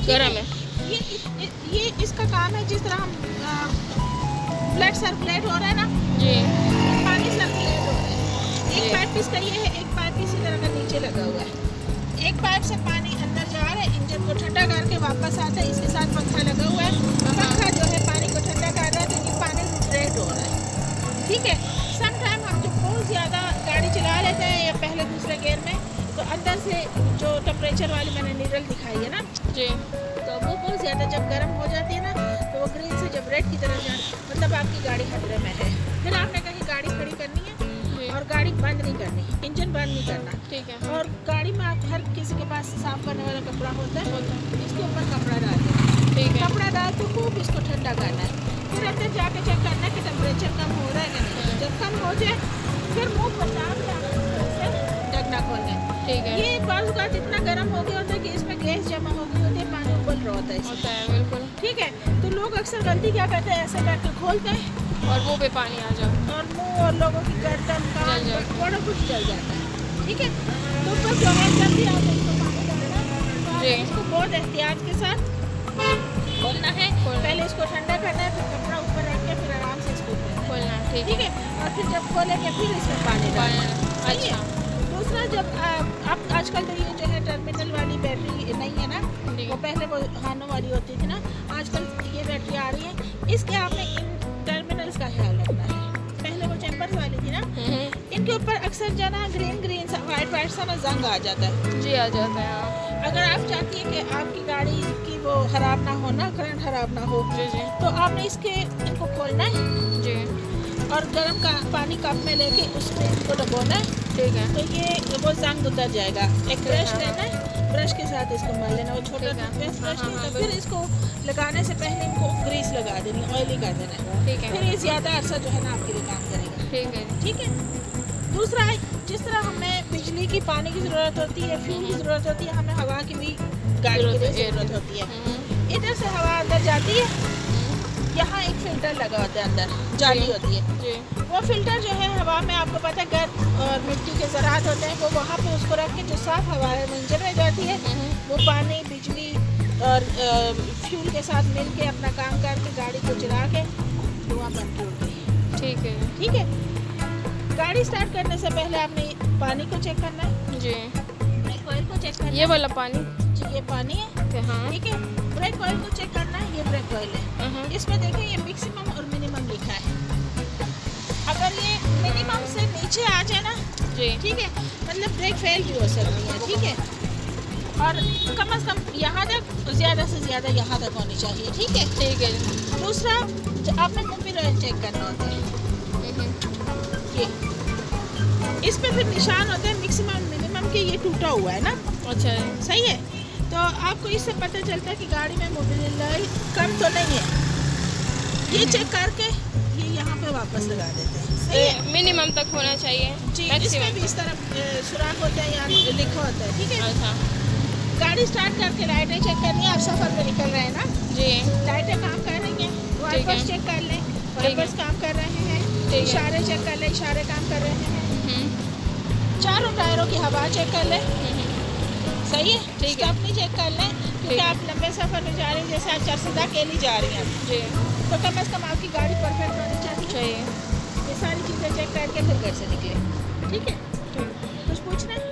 गर्म है। ये इसका काम है, जिस तरह हम ब्लड सर्कुलेट हो रहा है ना जी, पानी सर्कुलेट हो रहा है। एक पाइप इसका ये है, एक पाइप इसी तरह का नीचे लगा हुआ है। एक पाइप से पानी अंदर जा रहा है, इंजन को ठंडा करके वापस आता है। इसके साथ पंखा लगा हुआ है, पंखा जो है पानी को ठंडा कर रहा है, तो ये पानी रोटेट हो रहा है। ठीक है, सम टाइम हम जब बहुत ज़्यादा गाड़ी चला लेते हैं या पहले दूसरे गियर में, तो अंदर से जो टेम्परेचर वाली मैंने नीडल दिखाई है ना जी, तो वो बहुत ज़्यादा जब गर्म हो जाती है ना, तो वो ग्रीन से जब रेड की तरफ जा, मतलब आपकी गाड़ी खतरे में है। फिर आपने कहीं गाड़ी खड़ी करनी है और गाड़ी बंद नहीं करनी, इंजन बंद नहीं करना। ठीक है। और गाड़ी में आप हर किसी के पास साफ करने वाला कपड़ा होता है, इसके ऊपर कपड़ा डाल देना। ठीक है। कपड़ा डाल के खूब इसको ठंडा करना है। फिर अंदर जाके चेक करना है कि टेम्परेचर कम हो रहा है कि नहीं। जब कम हो जाए फिर मुँह बचा के ढकना खोलना है। ठीक है। ये बाज़ औक़ात इतना गर्म हो गया होता है कि इसमें गैस जमा हो गई होती है, पानी उबल रहा होता है इसमें। होता है, बिल्कुल। ठीक है, तो लोग अक्सर गलती क्या करते हैं, ऐसे करके खोलते हैं और मुँह पे पानी आ जाओ और मुंह और लोगों की गर्दन कान जल जाए। बड़ा कुछ जल जाता है। ठीक है, तो बस जो है जब भी आप इसको पानी डालना तो जी। इसको बहुत एहतियात के साथ खोलना है। पहले इसको ठंडा करना है, फिर कपड़ा ऊपर रख के फिर आराम से इसको खोलना है। ठीक ठीक है, और फिर जब खोलेंगे फिर इसमें पानी डालना है। सही है। दूसरा, जब आप आजकल तो ये जो है टर्मिनल वाली बैटरी नहीं है ना, वो पहले वो हानो वाली होती थी ना, आजकल ये बैटरी आ रही है। इसके आपने इन टर्मिनल्स का ख्याल रखना है। पहले वो चैम्पर्स वाली थी ना, इनके ऊपर अक्सर जो ना ग्रीन ग्रीन सा वाइट वाइट सा ना जंग आ जाता है। जी, आ जाता है। हाँ। अगर आप चाहती हैं कि आपकी गाड़ी की वो खराब ना हो ना, करंट खराब ना हो, जी जी तो आपने इनको खोलना है जी। और गर्म का पानी कप में लेके उसमें इसको डबोना है। ठीक है। तो ये वो जंग उतर जाएगा। एक ब्रश लेना है, ब्रश के साथ इसको मल लेना, वो छोटा ठीक है। ब्रश हाँ, नहीं हाँ, होता। फिर इसको लगाने से पहले इनको ग्रीस लगा देनी, ऑयली कर देना है। ठीक है। फिर ये ज़्यादा अरसा जो है ना आपके लिए काम करेगा। ठीक है। ठीक है। दूसरा है, जिस तरह हमें बिजली की, पानी की ज़रूरत होती है, फ्यूल की ज़रूरत होती है, हमें हवा की भी गाड़ी के लिए ज़रूरत होती है। इधर से हवा अंदर जाती है, यहाँ एक फ़िल्टर लगा होता है, अंदर जाली होती है जी। वो फ़िल्टर जो है हवा में, आपको पता है गर्द और मिट्टी के ज़रात होते हैं, वो वहाँ पे उसको रख के जो साफ़ हवा है मंजर में जाती है, वो पानी, बिजली और फ्यूल के साथ मिल के अपना काम करके गाड़ी को चला के धुआं बंद होती है। ठीक है। ठीक है, गाड़ी स्टार्ट करने से पहले आपने पानी को चेक करना है, जी। ब्रेक ऑयल को चेक करना ये वाला पानी। है। ये पानी है। हाँ। ठीक है, ब्रेक ऑयल को चेक करना है। ये ब्रेक ऑयल है, इसमें देखिए ये मैक्सिमम और मिनिमम लिखा है। अगर ये मिनिमम से नीचे आ जाए ना, जी। ठीक है, मतलब ब्रेक फेल भी हो सकती है। ठीक है, और कम से कम यहाँ तक, ज़्यादा से ज़्यादा यहाँ तक होनी चाहिए। ठीक है। ठीक है। दूसरा, आपने मोबिल ऑयल चेक करना होता है। ये इस पे फिर निशान होता है मैक्सिमम मिनिमम के, ये टूटा हुआ है ना। अच्छा है। सही है, तो आपको इससे पता चलता है कि गाड़ी में मोबिल ऑयल कम तो नहीं है। ये चेक करके ये यहाँ पे वापस लगा देते हैं। सही है, मिनिमम तक होना चाहिए जी। इसमें मैक्सिमम। भी इस तरफ सुराख होता है या लिखा होता है। ठीक है, अच्छा। गाड़ी स्टार्ट करके लाइटें चेक करनी है। आप सफ़र पे निकल रहे हैं ना, जी। लाइटें काम कर रही हैं, वाइपर्स चेक कर लें, वाइपर्स काम कर रहे हैं, इशारे चेक कर लें, इशारे काम कर रहे हैं, चारों टायरों की हवा चेक कर लें। सही है, ठीक है। स्टॉपनी चेक कर लें, क्योंकि आप लंबे सफ़र में जा रही हैं, जैसे आप चरसदा अकेली जा रही हैं जी। तो कम से कम आपकी गाड़ी परफेक्ट होनी चाहिए। ये सारी चीज़ें चेक करके फिर घर से निकले। ठीक है, कुछ पूछना है?